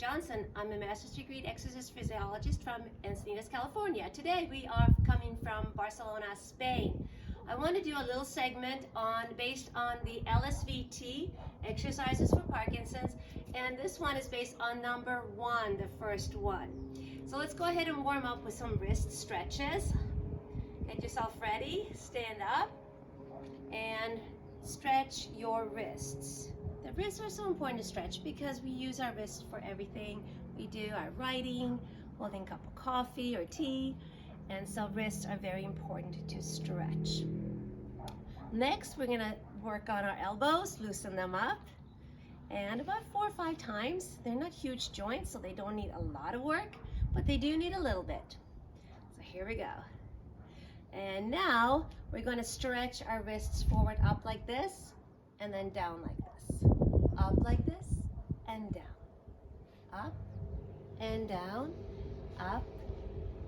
Johnson. I'm a master's degree exercise physiologist from Encinitas, California. Today we are coming from Barcelona, Spain. I want to do a little segment based on the LSVT, exercises for Parkinson's, and this one is based on number 1, the first one. So let's go ahead and warm up with some wrist stretches. Get yourself ready, stand up, and stretch your wrists. The wrists are so important to stretch because we use our wrists for everything. We do our writing, holding a cup of coffee or tea, and so wrists are very important to stretch. Next, we're gonna work on our elbows, loosen them up, and about 4 or 5 times. They're not huge joints, so they don't need a lot of work, but they do need a little bit. So here we go. And now we're going to stretch our wrists forward up like this, and then down like this. Up like this, and down. Up, and down, up,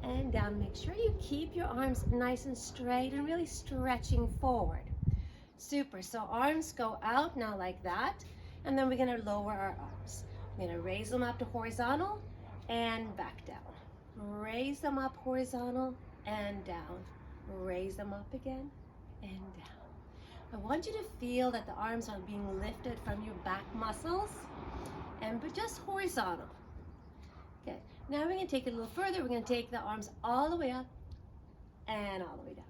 and down. Make sure you keep your arms nice and straight and really stretching forward. Super, so arms go out now like that, and then we're gonna lower our arms. We're gonna raise them up to horizontal and back down. Raise them up horizontal and down. Raise them up again and down. I want you to feel that the arms are being lifted from your back muscles, but just horizontal. Okay, now we're gonna take it a little further. We're gonna take the arms all the way up and all the way down.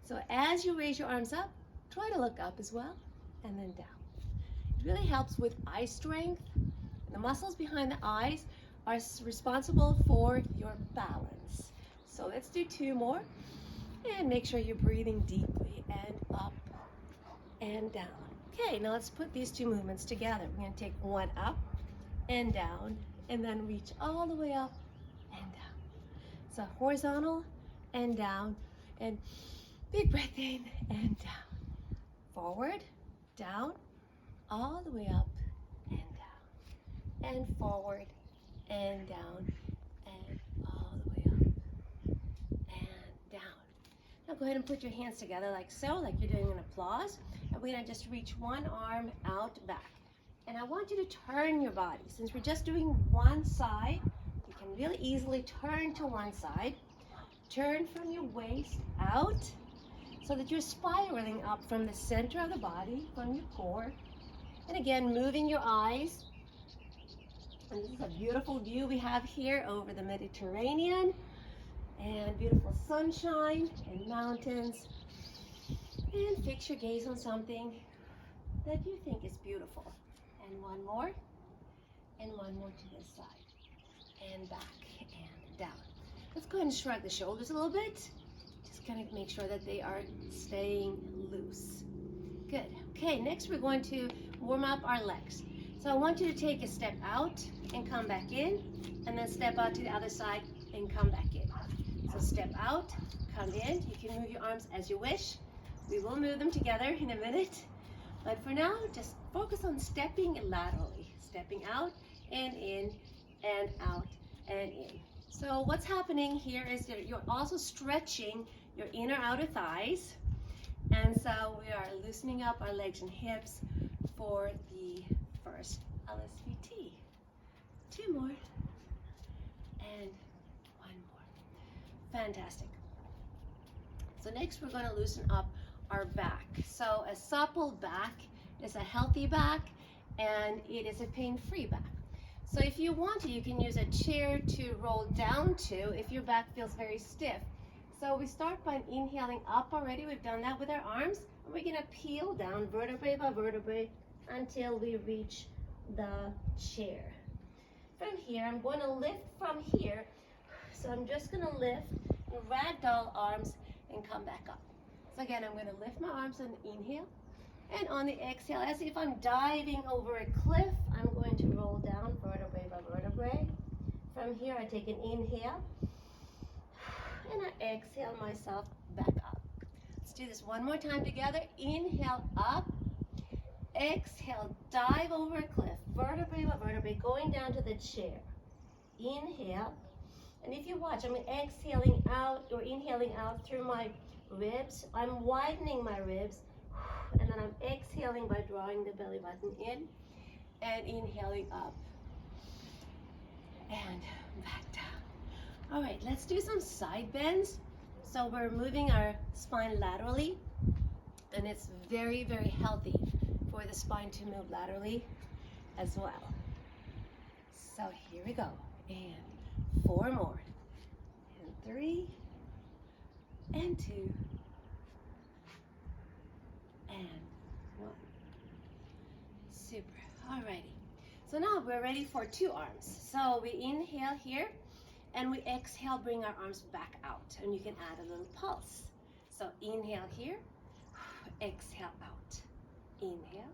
So as you raise your arms up, try to look up as well, and then down. It really helps with eye strength. The muscles behind the eyes are responsible for your balance. So let's do 2 more, and make sure you're breathing deeply, and up and down. Okay, now let's put these 2 movements together. We're going to take 1 up and down, and then reach all the way up and down. So horizontal and down, and big breath in and down. Forward, down, all the way up and down. And forward and down, and all the way up and down. Now go ahead and put your hands together like so, like you're doing an applause. And we're gonna just reach one arm out back. And I want you to turn your body. Since we're just doing one side, you can really easily turn to one side. Turn from your waist out so that you're spiraling up from the center of the body, from your core. And again, moving your eyes. And this is a beautiful view we have here over the Mediterranean. And beautiful sunshine and mountains. And fix your gaze on something that you think is beautiful. And one more, and one more to this side, and back and down. Let's go ahead and shrug the shoulders a little bit. Just kind of make sure that they are staying loose. Good. Okay, next we're going to warm up our legs. So I want you to take a step out and come back in, and then step out to the other side and come back in. So step out, come in. You can move your arms as you wish. We will move them together in a minute. But for now, just focus on stepping laterally. Stepping out and in and out and in. So what's happening here is that you're also stretching your inner outer thighs. And so we are loosening up our legs and hips for the first LSVT. 2 more. And 1 more. Fantastic. So next we're going to loosen up our back. So a supple back is a healthy back, and it is a pain-free back. So if you want to, you can use a chair to roll down to if your back feels very stiff. So we start by inhaling up already. We've done that with our arms. And we're going to peel down vertebrae by vertebrae until we reach the chair. From here, I'm going to lift from here. So I'm just going to lift ragdoll arms and come back up. So again, I'm going to lift my arms on the inhale, and on the exhale, as if I'm diving over a cliff, I'm going to roll down vertebrae by vertebrae. From here, I take an inhale, and I exhale myself back up. Let's do this one more time together. Inhale up, exhale, dive over a cliff, vertebrae by vertebrae, going down to the chair. Inhale, and if you watch, I'm exhaling out or inhaling out through my ribs. I'm widening my ribs, and then I'm exhaling by drawing the belly button in and inhaling up. and back down. All right, let's do some side bends. So we're moving our spine laterally, and it's very, very healthy for the spine to move laterally as well. So here we go, and 4 more, and 3, and 2, and 1. Super. Alrighty. So now we're ready for 2 arms. So we inhale here, and we exhale, bring our arms back out, and you can add a little pulse. So inhale here, exhale out. Inhale,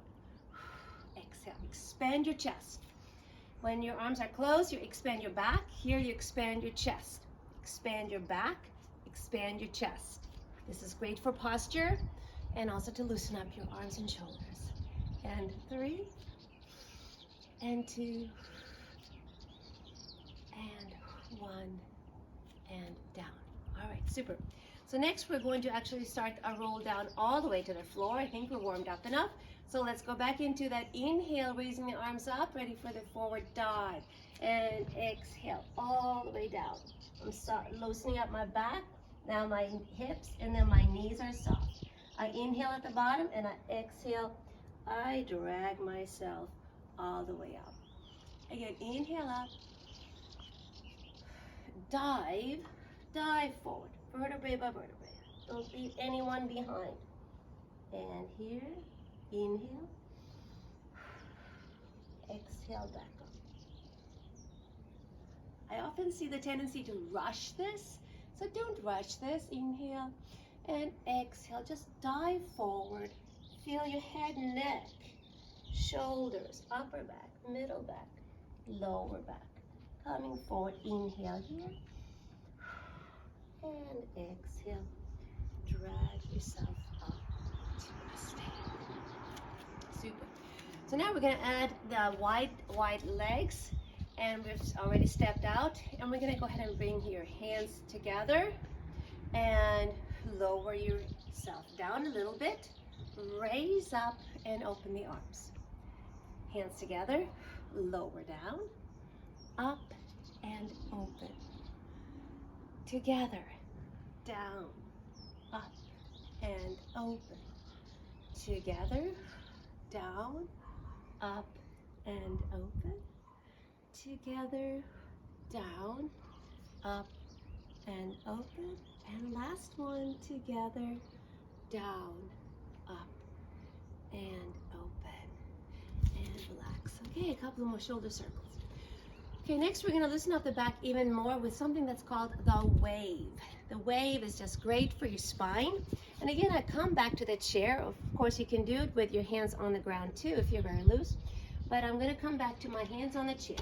exhale. Expand your chest. When your arms are closed, you expand your back. Here you expand your chest. Expand your back, expand your chest. This is great for posture and also to loosen up your arms and shoulders. And 3, and 2, and 1, and down. All right, super. So next we're going to actually start a roll down all the way to the floor. I think we're warmed up enough. So let's go back into that inhale, raising the arms up, ready for the forward dive. And exhale all the way down. I'm loosening up my back, now my hips, and then my knees are soft. I inhale at the bottom, and I exhale. I drag myself all the way up. Again, inhale up. Dive forward, vertebrae by vertebrae. Don't leave anyone behind. And here, inhale, exhale back up. I often see the tendency to rush this, so don't rush this. Inhale and exhale, just dive forward. Feel your head, neck, shoulders, upper back, middle back, lower back. Coming forward, inhale here, and exhale. Drag yourself up to a stand. Super. So now we're going to add the wide legs, and we've already stepped out, and we're going to go ahead and bring your hands together and lower yourself down a little bit. Raise up and open the arms. Hands together, lower down, up and open. Together, down, up and open. Together, down, up and open. Together, down, up and open. And last one, together, down, up and open. And relax. Okay, a couple more shoulder circles. Okay, next we're going to loosen up the back even more with something that's called the wave. The wave is just great for your spine. And again, I come back to the chair. Of course, you can do it with your hands on the ground too if you're very loose. But I'm going to come back to my hands on the chair.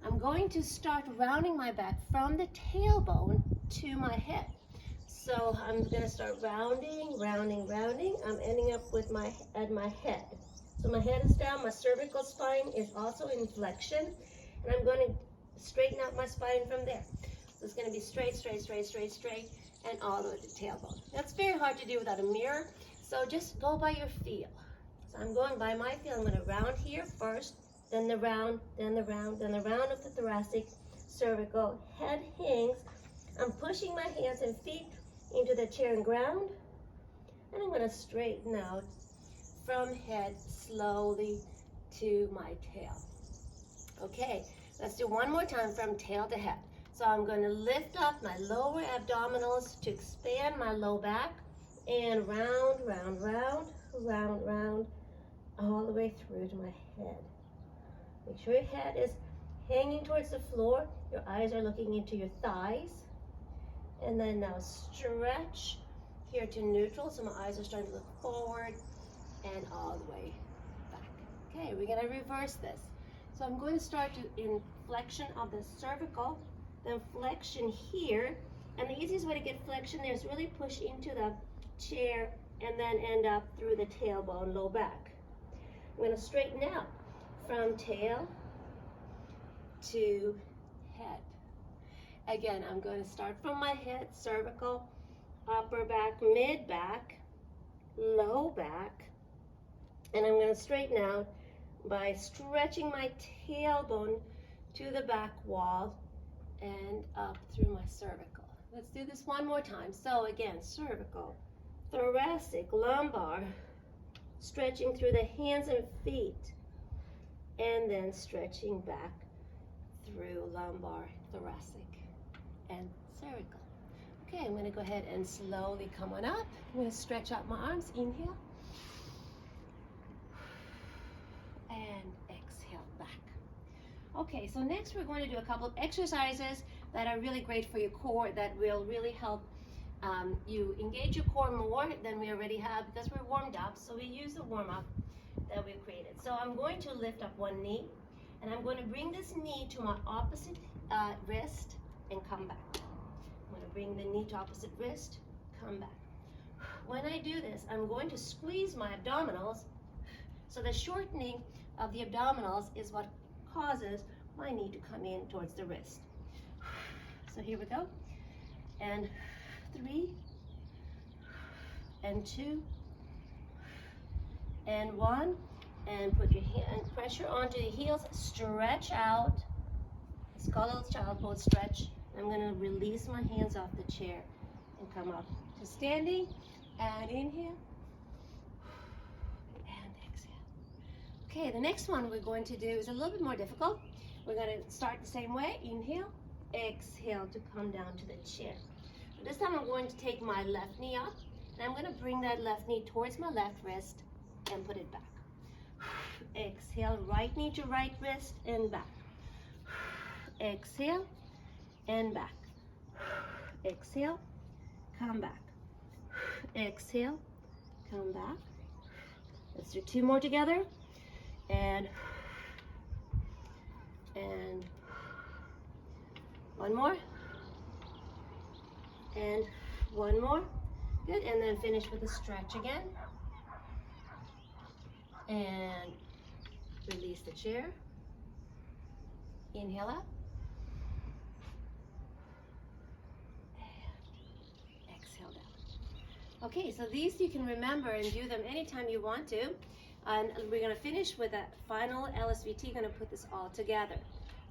I'm going to start rounding my back from the tailbone to my head. So I'm going to start rounding. I'm ending up with my head. So my head is down. My cervical spine is also in flexion. And I'm going to straighten out my spine from there. So it's going to be straight, and all the way to the tailbone. That's very hard to do without a mirror, so just go by your feel. So I'm going by my feel. I'm going to round here first, then the round, then the round, then the round of the thoracic, cervical, head hangs. I'm pushing my hands and feet into the chair and ground, and I'm going to straighten out from head slowly to my tail. Okay, let's do one more time from tail to head. So I'm going to lift up my lower abdominals to expand my low back and round, all the way through to my head. Make sure your head is hanging towards the floor. Your eyes are looking into your thighs. And then now stretch here to neutral. So my eyes are starting to look forward and all the way back. Okay, we're going to reverse this. So I'm going to start in flexion of the cervical, then flexion here. And the easiest way to get flexion there is really push into the chair and then end up through the tailbone, low back. I'm going to straighten out from tail to head. Again, I'm going to start from my head, cervical, upper back, mid back, low back, and I'm going to straighten out by stretching my tailbone to the back wall and up through my cervical. Let's do this one more time. So again, cervical, thoracic, lumbar, stretching through the hands and feet, and then stretching back through lumbar, thoracic, and cervical. Okay, I'm going to go ahead and slowly come on up. I'm going to stretch out my arms. Inhale. And exhale back. Okay, so next we're going to do a couple of exercises that are really great for your core, that will really help you engage your core more than we already have, because we're warmed up. So we use the warm-up that we've created. So I'm going to lift up one knee, and I'm going to bring this knee to my opposite wrist and come back. I'm going to bring the knee to opposite wrist, come back. When I do this, I'm going to squeeze my abdominals. So the shortening of the abdominals is what causes my knee to come in towards the wrist. So here we go. And 3, and 2, and 1. And put your hand pressure onto the heels. Stretch out. It's called a child pose stretch. I'm going to release my hands off the chair and come up to standing. And inhale. And exhale. Okay, the next one we're going to do is a little bit more difficult. We're going to start the same way. Inhale. Exhale to come down to the chair. This time I'm going to take my left knee up, and I'm going to bring that left knee towards my left wrist and put it back. Exhale, right knee to right wrist and back. Exhale and back. Exhale, come back. Exhale, come back. Let's do 2 more together. And 1 more. And 1 more. Good. And then finish with a stretch again. And release the chair. Inhale up. And exhale down. Okay, so these you can remember and do them anytime you want to. And we're going to finish with a final LSVT. Going to put this all together.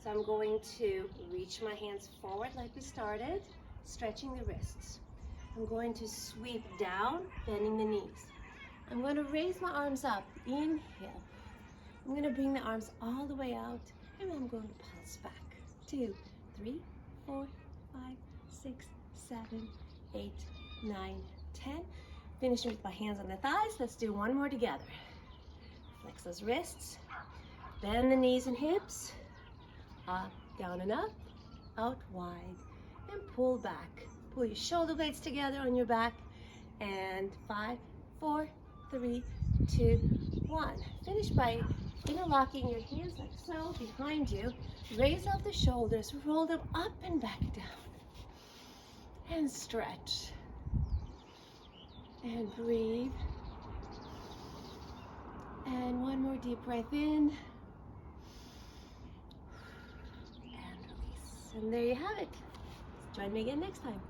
So I'm going to reach my hands forward like we started, stretching the wrists. I'm going to sweep down, bending the knees. I'm going to raise my arms up. Inhale. I'm going to bring the arms all the way out, and I'm going to pulse back. 2, 3, 4, 5, 6, 7, 8, 9, 10. Finishing with my hands on the thighs. Let's do 1 more together. Flex those wrists. Bend the knees and hips. Up, down and up. Out wide. And pull back. Pull your shoulder blades together on your back. And 5, 4, 3, 2, 1. Finish by interlocking your hands like so behind you. Raise up the shoulders. Roll them up and back down. And stretch. And breathe. And 1 more deep breath in. And release. And there you have it. Join me again next time.